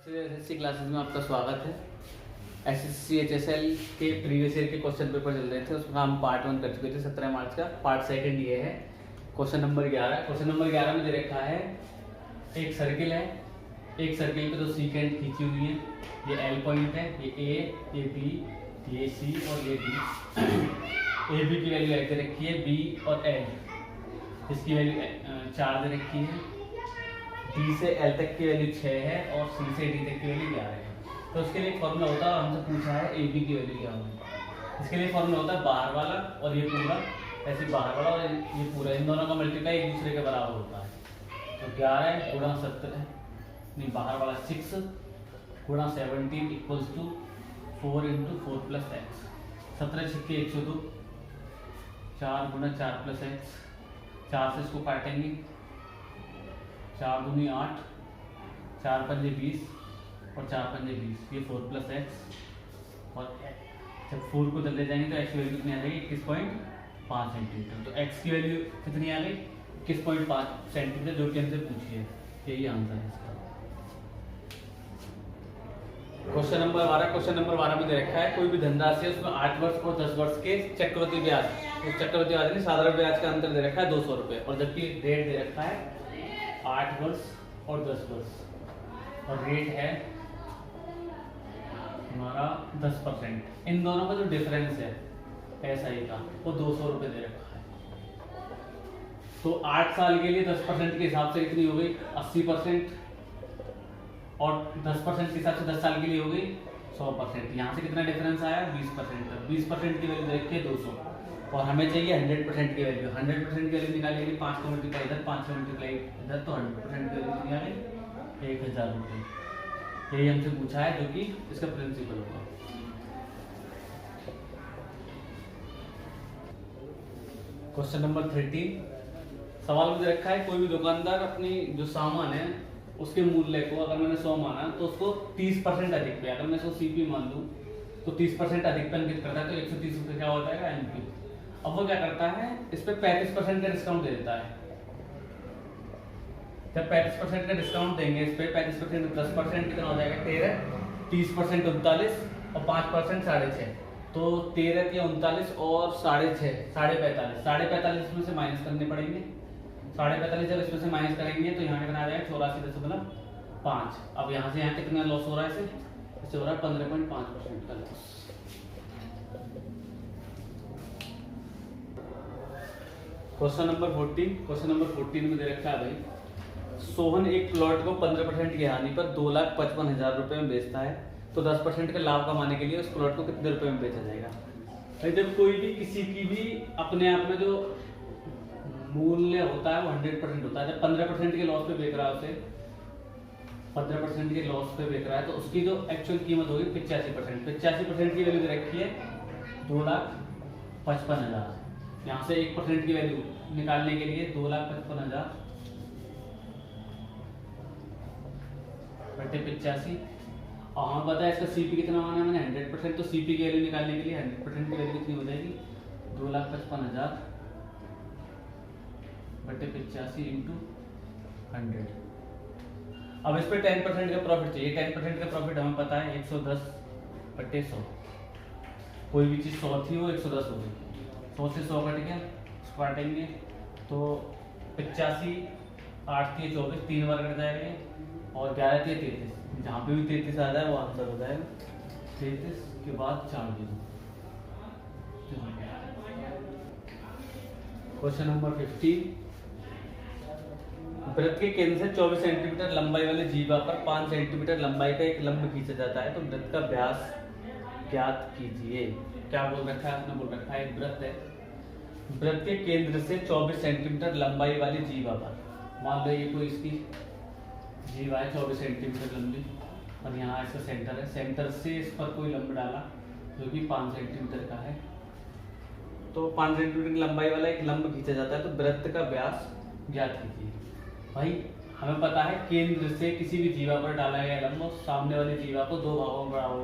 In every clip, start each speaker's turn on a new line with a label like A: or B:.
A: SSC classes में आपका स्वागत है। एसएससी एचएसएल के प्रीवियस ईयर के क्वेश्चन पेपर चल रहे थे, उसका हम पार्ट 1 कर चुके थे 17 मार्च का। पार्ट सेकंड ये है, क्वेश्चन नंबर 11। क्वेश्चन नंबर 11 में दे रखा है एक सर्किल है, एक सर्किल पे दो सीकेंट खींची हुई है। ये एल पॉइंट है, ये ए, ये बी, ये सी और ये डी। ए बी की वैल्यू एक दे रखी है, बी और एल इसकी वैल्यू 4 दे रखी है। डी से एल तक की वैल्यू 6 है और सी से डी तक की वैल्यू 11 है। तो उसके लिए एक फॉर्मूला होता है और हमसे पूछा है ए बी की वैल्यू क्या होगी। इसके लिए फॉर्मूला होता है बाहर वाला और ये पूरा, ऐसे बाहर वाला और ये पूरा, इन दोनों का मल्टीप्लाई एक दूसरे के बराबर होता है। तो 11 गुणा 17 नहीं, बाहर वाला 6 गुणा 17 equals to 4 into 4 plus x. 17 छक्के 102, 4 गुणा 4 प्लस एक्स, 4 से इसको काटेंगे, 4 दूनी 8, 4 पंजे 20 और 4 पंजे 20, ये 4 प्लस एक्स। और जब 4 को ले जाएंगे तो एक्स की वैल्यू कितनी आ जाएगी 21.5 सेंटीमीटर। तो एक्स की वैल्यू कितनी आ गई 21.5 सेंटीमीटर, जो कि हमसे पूछी है। यही आंसर है इसका। Question number 12। क्वेश्चन नंबर 12 में दे रखा है कोई भी धनराशि है, उसमें 8 वर्ष और 10 वर्ष के चक्रवृद्धि ब्याज, उस चक्रवृद्धि ब्याज नहीं साधारण ब्याज का अंतर दे रखा है 200 रुपये, और जबकि रेट दे रखा है 8 वर्ष और 10 वर्ष और रेट है हमारा 10%। इन दोनों का जो डिफरेंस है एसआई का वो 200 रुपये दे रखा है। तो 8 साल के लिए 10% के हिसाब से कितनी हो गई 80%, और 10% के हिसाब से 10 साल के लिए हो गई 100%। यहाँ से कितना डिफरेंस आया 20%। 20% की वैल्यू देख के 200, और हमें चाहिए 100% की वैल्यू। 100% की वैल्यू निकालने के लिए 5 को मल्टीप्लाई इधर, 5 को मल्टीप्लाई इधर, तो 100% की वैल्यू निकाले 1000 रुपये। यही हमसे पूछा है, जो कि इसका प्रिंसिपल होगा। Question number 13। सवाल में दे रखा है कोई भी दुकानदार अपनी जो सामान है उसके मूल्य को, अगर मैंने 100 माना तो उसको 30% अधिक पे, अगर मैं इसको सीपी मान लूँ तो 30% अधिक पे अंकित करता है, तो 130 रुपये क्या हो जाएगा एमपी। अब वो क्या करता है, इस पे 35% का डिस्काउंट दे देता है। जब 35% का डिस्काउंट देंगे इस पे, 35% 10% कितना हो जाएगा 13, 30% 39 और 5% 6.5, तो 13 के 39 और 6.5 45 में से माइनस करने पड़ेंगे। 45 जब इसमें से माइनस करेंगे तो यहाँ कितना आ जाएगा 84.5। अब यहाँ से यहाँ कितना लॉस हो रहा है, इससे हो रहा है 15.5% का loss. Question number 14। Question number 14 में दे रखा है भाई सोहन एक प्लॉट को 15% की हानि पर 2,55,000 रुपये में बेचता है, तो 10% का लाभ कमाने के लिए उस प्लॉट को कितने रुपए में बेचा जाएगा। भाई जब कोई भी किसी की भी अपने आप में जो मूल्य होता है वो 100% होता है। जब 15% के लॉस पे बेच रहा है, उसे 15% के लॉस पे बेच रहा है, तो उसकी जो एक्चुअल कीमत होगी 85%। 85% की वैल्यू दे रखी है 2,55,000। यहाँ से 1% की वैल्यू निकालने के लिए 2,55,000 बटे 85, और हमें पता है इसका सीपी कितना माना है मैंने 100%, तो सीपी की वैल्यू निकालने के लिए 100% की वैल्यू कितनी हो जाएगी 2,55,000 बटे 85 इंटू 100। अब इस पे 10% का प्रॉफिट चाहिए। 10% का प्रॉफिट हमें पता है 110 बटे 100। कोई भी चीज़ 100 थी वो 110 हो गई, 100 से 100 कट गया, उसको काटेंगे तो 85, 8 थी 24, 3 बार कट जाएंगे, और 11 थी 33। जहाँ पे भी 33 आ जाए वो आंसर हो जाएगा। 33 के बाद 4 जीरो। Question number 15। वृत्त के केंद्र से 24 सेंटीमीटर लंबाई वाले जीवा पर 5 सेंटीमीटर लंबाई का एक लंब खींचा जाता है, तो वृत्त का व्यास ज्ञात कीजिए। क्या बोल रखा है आपने, बोल रखा है एक वृत्त है, वृत्त के केंद्र से 24 सेंटीमीटर लंबाई वाली जीवा पर, मान लो ये कोई इसकी जीवा है 24 सेंटीमीटर लंबी, और यहाँ इसका सेंटर है, सेंटर से इस पर कोई लंब डाला जो कि 5 सेंटीमीटर का है, तो 5 सेंटीमीटर की लंबाई वाला एक लंब खींचा जाता है, तो वृत्त का व्यास ज्ञात कीजिए। भाई हमें पता है केंद्र से किसी भी जीवा पर डाला गया लंब सामने वाली जीवा को 2 भागों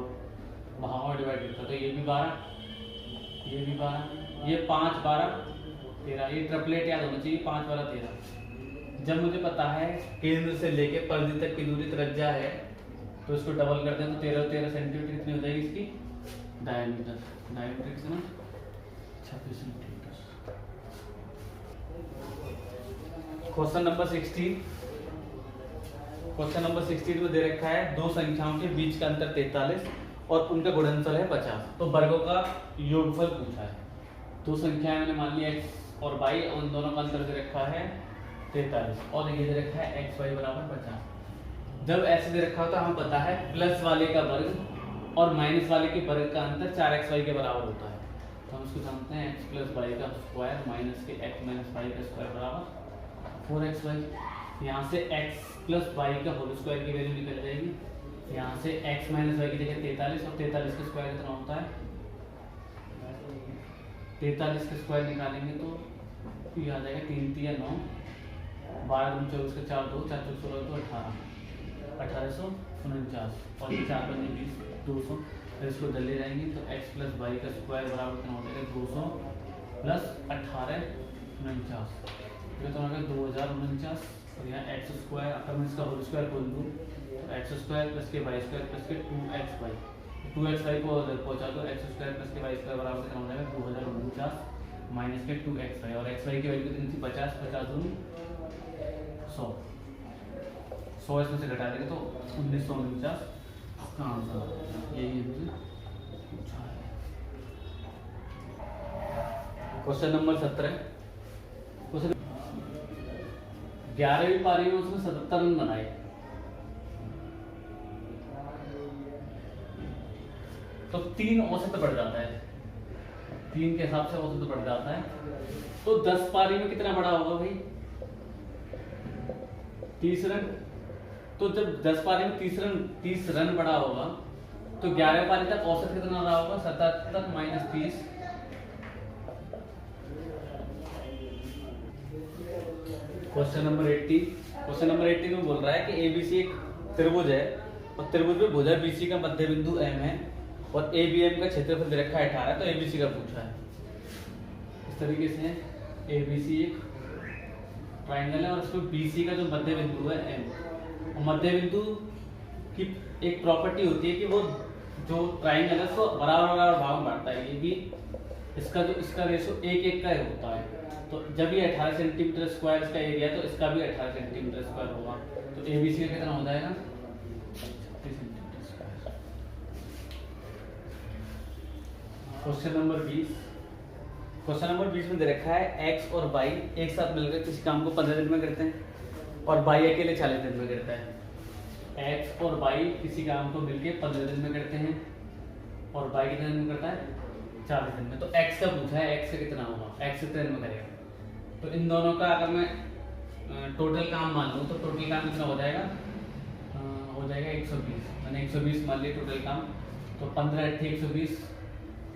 A: में डिवाइड करता है, तो ये भी 12, ये भी 12, ये 5 12 13, ये ट्रिपलेट याद होना चाहिए 5 12 13। जब मुझे पता है केंद्र से लेके परिधि तक की दूरी त्रिज्या है तो इसको डबल कर दें तो 13 सेंटीमीटर कितनी हो जाएगी इसकी डायमीटर कितना 26 सेंटीमीटर। क्वेश्चन नंबर 16 में दे रखा है दो संख्याओं के बीच का अंतर 43 और उनका गुणनफल है 50। तो वर्गों का योगफल पूछा है। दो संख्याएं मैंने मान ली x और y, उन दोनों का अंतर दे रखा है 43 और ये दे रखा है xy बराबर 50। जब ऐसे दे रखा होता है हमें पता है प्लस वाले का वर्ग और माइनस वाले के वर्ग का अंतर 4xy के बराबर होता है। तो हम इसको जानते हैं x प्लस वाई का स्क्वायर माइनस के x माइनस वाई का स्क्वायर बराबर 4xy। यहाँ से x प्लस वाई का होल स्क्वायर की वैल्यू निकल जाएगी। यहाँ से x माइनस वाई की जगह 43 और 43 का स्क्वायर कितना होता है 43 का स्क्वायर निकालेंगे तो ये आ जाएगा 3 3 9 12 24 का 4 2 4 4 16 तो 1849 और ये 4 बने 20 200। फिर इसको डले जाएंगे तो x प्लस वाई का स्क्वायर बराबर कितना हो जाएगा 200 प्लस 1849 तो होगा 2049 और यहाँ एक्स स्क्वायर अगर मैं इसका होल स्क्वायर बोल दूँ तो एक्स स्क्वायर प्लस के वाई स्क्वायर प्लस के 2xy को पहुँचा दो एक्स स्क्वायर प्लस के वाई स्क्वायर बराबर कितना हो जाएगा 2049 माइनस के 2xy और xy की वैल्यू कितनी थी 50 50 दूनी 100 इसमें से घटा देंगे तो 1949 का आंसर यही है मुझे पूछा है। क्वेश्चन नंबर 17 क्वेश्चन 11वीं पारी में उसने 77 रन बनाए। तो 3 औसत बढ़ जाता है, 3 के हिसाब से औसत बढ़ जाता है। तो 10 पारी में कितना बड़ा होगा भाई 30 रन। तो जब 10 पारी में 30 रन बड़ा होगा तो 11 पारी तक औसत कितना रहा होगा 77 माइनस 30। क्वेश्चन नंबर 18 में बोल रहा है कि ABC एक त्रिभुज है और त्रिभुज में भुजा BC का मध्य बिंदु M है और ABM का क्षेत्रफल दे रखा है 18। तो ABC का पूछा है। इस तरीके से ABC एक ट्राइंगल है और इसमें BC का जो मध्य बिंदु है M और मध्य बिंदु की एक प्रॉपर्टी होती है कि वो जो ट्राइंगल है उसको बराबर भाग बांटता है। ये भी इसका रेशो 1:1 का होता है। तो जब ये 18 सेंटीमीटर स्क्वायर इसका एरिया है तो इसका भी 18 सेंटीमीटर स्क्वायर होगा। तो ABC का कितना हो जाएगा 36 सेंटीमीटर स्क्वायर। क्वेश्चन नंबर 20 में दे रखा है x और y एक साथ मिलकर किसी काम को 15 दिन में करते हैं और y अकेले 40 दिन में करता है। x और y किसी काम को मिलकर 15 दिन में करते हैं और y कितने दिन में करता है 40 दिन में। तो x का पूछा है, x का कितना होगा, x कितने दिन में करेगा। तो इन दोनों का अगर मैं टोटल काम मान लूँ तो टोटल काम कितना हो जाएगा 120। मैंने 120 मान लिया टोटल काम। तो 15 8 120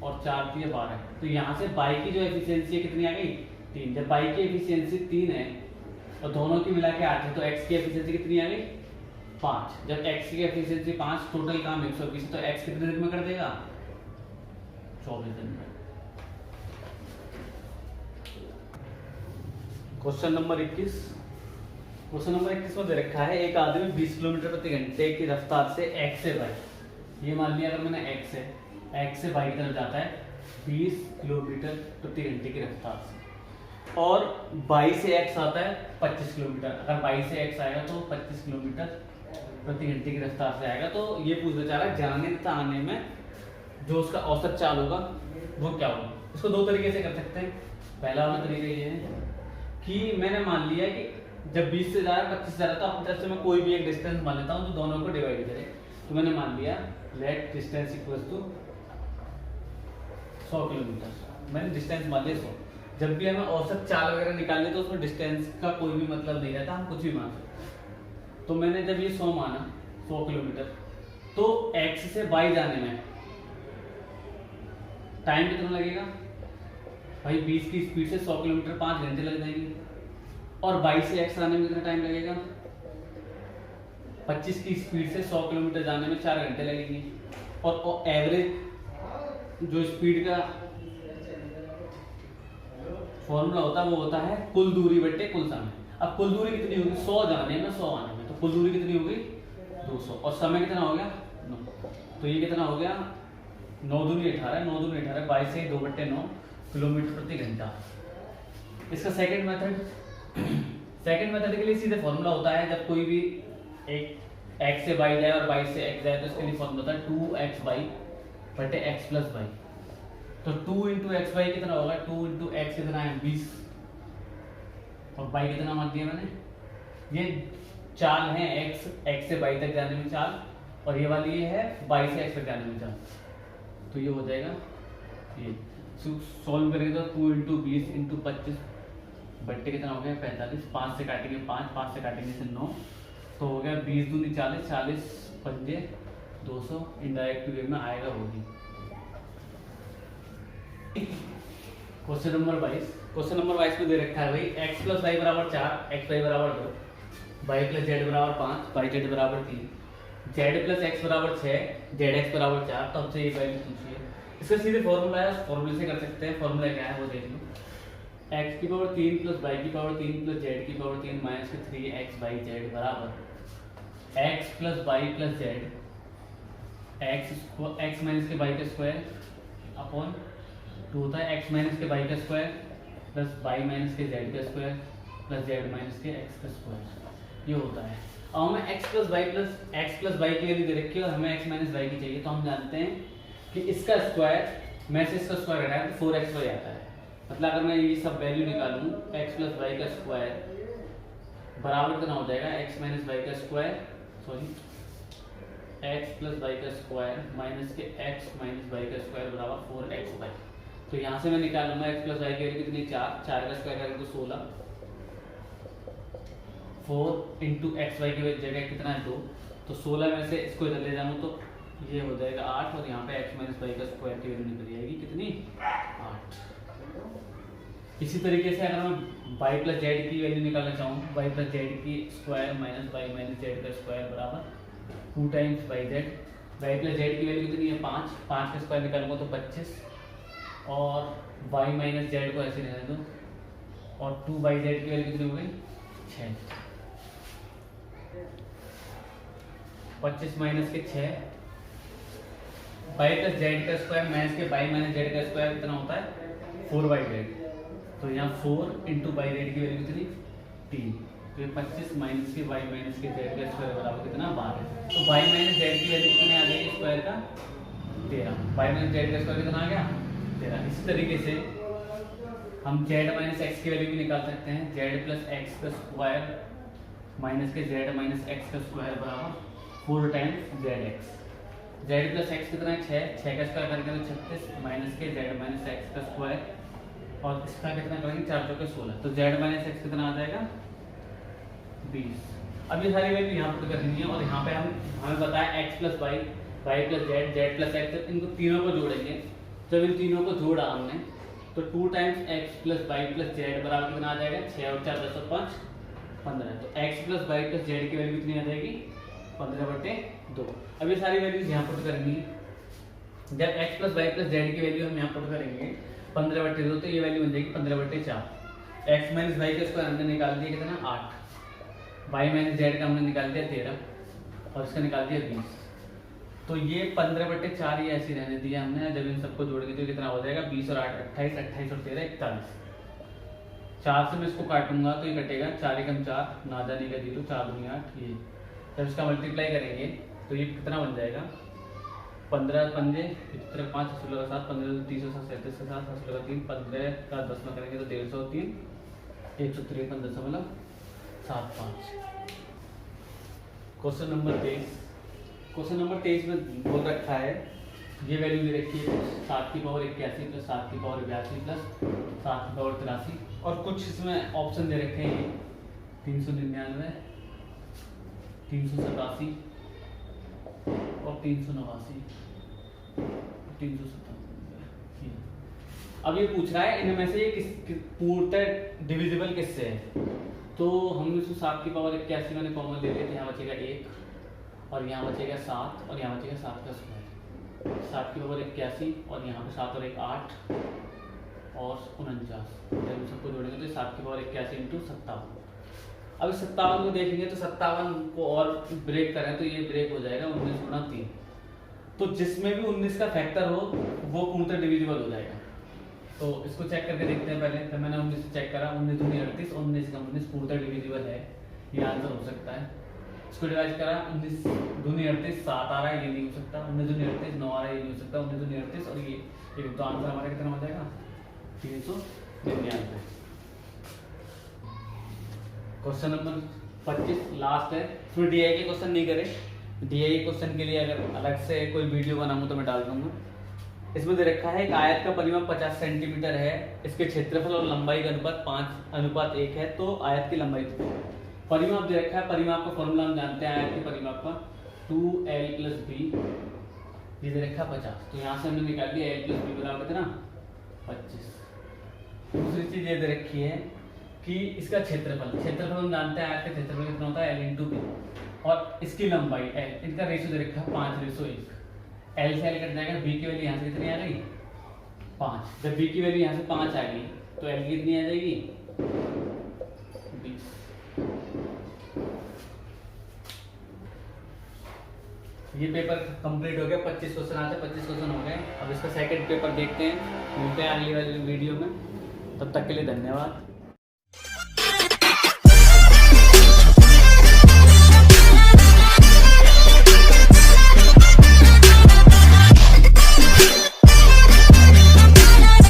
A: और 4 3 12। तो यहाँ से y की जो एफिशिएंसी है कितनी आ गई 3। जब y की एफिशिएंसी 3 है और दोनों की मिला के 8 है तो x की एफिशिएंसी कितनी आ गई 5। जब x की एफिशिएंसी 5 टोटल काम 120 तो x कितने दिन में कर देगा 24 दिन में। क्वेश्चन नंबर 21 में दे रखा है एक आदमी 20 किलोमीटर प्रति घंटे की रफ्तार से x से y, ये मान लिया अगर मैंने x से y की तरफ जाता है 20 किलोमीटर प्रति घंटे की रफ्तार से और y से x आता है 25 किलोमीटर। अगर y से x आएगा तो 25 किलोमीटर प्रति घंटे की रफ्तार से आएगा। तो ये पूछना चाह रहा है जाने तथा आने में जो उसका औसत चाल होगा वो क्या होगा। इसको दो तरीके से कर सकते हैं। पहला वाला तरीका ये है कि मैंने मान लिया कि जब 20 से जा रहा है 25 से जा रहा है तो अपनी तरफ से मैं कोई भी एक डिस्टेंस मान लेता हूँ जो दोनों को डिवाइड करे। तो मैंने मान लिया let distance equals to 100 kilometre. मैंने डिस्टेंस मान लिया 100। जब भी हमें औसत चाल वगैरह निकालनी तो उसमें डिस्टेंस का कोई भी मतलब नहीं रहता, हम कुछ भी मान सकते। तो मैंने जब ये 100 माना 100 किलोमीटर तो x से y जाने में टाइम कितना लगेगा भाई 20 की स्पीड से 100 किलोमीटर 5 घंटे लग जाएंगे और y से x आने में कितना टाइम लगेगा 25 की स्पीड से 100 किलोमीटर जाने में 4 घंटे लगेंगे और एवरेज जो स्पीड का फॉर्मूला होता है वो होता है कुल दूरी बटे कुल समय। अब कुल दूरी कितनी होगी 100 जाने में 100 आने में, तो कुल दूरी कितनी होगी 200 और समय कितना हो गया 9। तो ये कितना हो गया 9 दूनी 18, 9 दूनी 18, 22 से 2/9 किलोमीटर प्रति घंटा। इसका सेकंड मेथड के लिए सीधे फॉर्मूला होता है, जब कोई भी एक x से y जाए और y से x जाए तो इसके लिए फॉर्मूला होता है 2xy बटे x प्लस y। तो 2 इंटू एक्स वाई कितना होगा 2 इंटू एक्स कितना है 20 और y कितना मान दिया मैंने। ये चाल है x से y तक जाने में चाल और ये वाली ये है y से x तक जाने में चाल। तो ये हो जाएगा ये सॉल्व करेंगे तो 2 इंटू 20 इंटू 25 बट्टे कितना हो गया 45, 5 से काटेंगे 5 से काटेंगे से 9, तो हो गया 20 दूनी 40, 40 पंजे 200। इनडायरेक्ट वे में आएगा होगी। क्वेश्चन नंबर 22 में दे रखा है भाई x प्लस वाई बराबर 4, एक्स वाई बराबर 2, वाई प्लस जेड बराबर 5, वाई जेड बराबर 3, जेड प्लस एक्स बराबर 6, जेड एक्स बराबर 4। तो हमसे ये वैल्यू पूछिए। इसका सीधे फॉर्मूला है, फॉर्मूले से कर सकते हैं। फॉर्मूला क्या है वो देख लो, x की पावर 3 प्लस y की पावर 3 प्लस z की पावर 3 माइनस के 3x बाई जेड बराबर x plus y plus z x minus के y का स्क्वायर अपॉन 2 होता है x माइनस के y का स्क्वायर प्लस y माइनस के z का स्क्वायर प्लस z माइनस के x का स्क्वायर। ये होता है। अब हमें x प्लस y की वैल्यू दे रखी है और हमें x माइनस y की चाहिए। तो हम जानते हैं कि इसका स्क्वायर में से इसका स्क्वायर घटाएं तो 4xy आता है। मतलब अगर मैं ये सब वैल्यू निकालूं x प्लस वाई का स्क्वायर बराबर कितना हो जाएगा x माइनस वाई का स्क्वायर x प्लस वाई का स्क्वायर माइनस के x माइनस वाई का स्क्वायर बराबर 4xy। तो यहाँ से मैं निकालूंगा x प्लस वाई की वैल्यू कितनी 4 का स्क्वायर करेंगे तो 16, 4 इंटू एक्स वाई की जगह कितना है 2, तो 16 में से इसको इधर ले जाऊँ तो ये हो जाएगा 8 और यहाँ पे x माइनस वाई का स्क्वायर की वैल्यू निकल जाएगी कितनी 8। इसी तरीके से अगर मैं y प्लस जेड की वैल्यू निकालना चाहूँ, y प्लस जेड की square minus y minus z का स्क्वायर बराबर 2 times y z. Y plus z की वैल्यू कितनी है 5 का स्क्वायर निकालूंगा तो 25 और y माइनस जेड को ऐसे रहने दो और 2 बाई जेड की वैल्यू कितनी हो गई 6, 25 माइनस के 6 y प्लस जेड का स्क्वायर माइनस के y माइनस जेड का स्क्वायर कितना होता है 4 बाई जेड। तो यहाँ 4 इंटू बाई जेड की वैल्यू कितनी 3, तो ये 25 माइनस के y माइनस के जेड का स्क्वायर बराबर कितना 12। तो y माइनस जेड की वैल्यू कितनी आ जाएगी स्क्वायर का 13, y माइनस जेड का स्क्वायर कितना आ गया 13। इसी तरीके से हम z माइनस एक्स की वैल्यू भी निकाल सकते हैं, z प्लस एक्स का स्क्वायर माइनस के z माइनस एक्स का स्क्वायर बराबर 4 times Z x. z plus x कितना है 6 का स्क्वायर करेंगे तो 36 माइनस के z माइनस एक्स का स्क्वायर और इसका कितना करेंगे 4 चौके 16, तो z माइनस एक्स कितना आ जाएगा 20। अब ये सारी वैल्यू यहाँ पुट करनी है और यहाँ पे हमें बताया x plus y, y plus z, z plus x, इनको तीनों को जोड़ेंगे। जब इन तीनों को जोड़ा हमने तो 2 times x plus y plus z बराबर कितना आ जाएगा 6 और 4 10 और 5 15। तो x plus y plus z की वैल्यू कितनी आ जाएगी 15/2। अब ये सारी वैल्यूज यहाँ पुट करनी है। जब x plus y plus z की वैल्यू हम यहाँ पुट करेंगे 15/2 तो ये वैल्यू बन जाएगी 15/4। x माइनस वाई का स्क्वायर हमने निकाल दिया कितना 8, y माइनस जेड का हमने निकाल दिया 13 और इसका निकाल दिया 20। तो ये 15/4 ये ऐसे रहने दिया हमने। जब इन सबको जोड़ेंगे तो कितना हो जाएगा 20 और 8 28, 28 और 13 41। 4 से मैं इसको काटूंगा तो ये कटेगा 4 एकम 4 ना जाने का 0, 4 दूनी 8 ये। जब इसका मल्टीप्लाई करेंगे तो ये कितना बन जाएगा 15 पंजे 5 5 16 का 7 15 30 37 का 7 16 का 3 15 का 10 में करेंगे तो 153 153.75। क्वेश्चन नंबर 23 में बोल रखा है ये वैल्यू दे रखी है 7 की पावर 81 प्लस 7 की पावर 82 प्लस 7 की पावर 83 और कुछ इसमें ऑप्शन दे रखे हैं 399 387 और 389 397। अब ये पूछ रहा है इनमें से ये पूर्णतः डिविजिबल किससे है। तो हम इसको 7 की पावर 81 मैंने कॉमन ले लिया, यहाँ बचेगा 1 और यहाँ बचेगा 7 और यहाँ बचेगा 7 का स्क्वायर। 7 की पावर 81 और यहाँ पे 7 और 1 8 और 49। जब सबको जोड़ेंगे तो 7 की पावर 81 × 57 अब 57 को देखेंगे तो 57 को और ब्रेक करें तो ये ब्रेक हो जाएगा 19 गुना 3। तो जिसमें भी 19 का फैक्टर हो वो पूर्णतः डिविजिबल हो जाएगा। तो इसको चेक करके देखते हैं पहले। तो मैंने 19 से चेक करा, 19 दूनी 38, 19 का 19 पूर्णतः डिविजिबल है, ये आंसर हो सकता है। इसको डिवाइड करा, 19 दूनी 38 7 आ रहा है, ये नहीं हो सकता। 19 दूनी 38 9 आ रहा है, ये नहीं हो सकता। 19 दूनी 38 और ये तो आंसर हमारा कितना हो जाएगा 399। क्वेश्चन नंबर 25 लास्ट है। इसमें डीआई के क्वेश्चन नहीं करे, डीआई क्वेश्चन के लिए अगर अलग से कोई वीडियो बनाऊं तो मैं डाल दूंगा। इसमें दे रखा है एक आयत का परिमाप 50 सेंटीमीटर है, इसके क्षेत्रफल और लंबाई का अनुपात 5:1 है, तो आयत की लंबाई परिमाप दे रखा है। परिमाप का फॉर्मूला हम जानते हैं आयत के परिमाप का 2l + b, ये दे रखा है 50, तो यहाँ से हमने निकाल लिया l + b बराबर कितना 25। दूसरी चीज ये दे रखी है कि इसका क्षेत्रफल हम जानते हैं आयत का क्षेत्रफल कितना होता है l × b, और इसकी लंबाई l, इनका रेशियो दे रखा है 5:1। L से L कट जाएगा, B की वैल्यू यहाँ से कितनी आ गई 5। जब B की वैल्यू यहाँ से 5 आ गई तो L की कितनी आ जाएगी 20। ये पेपर कंप्लीट हो गया, 25 क्वेश्चन आते हैं, 25 क्वेश्चन हो गए। अब इसका सेकंड पेपर देखते हैं, मिलते हैं अगली वाली वीडियो में। तब तक के लिए धन्यवाद।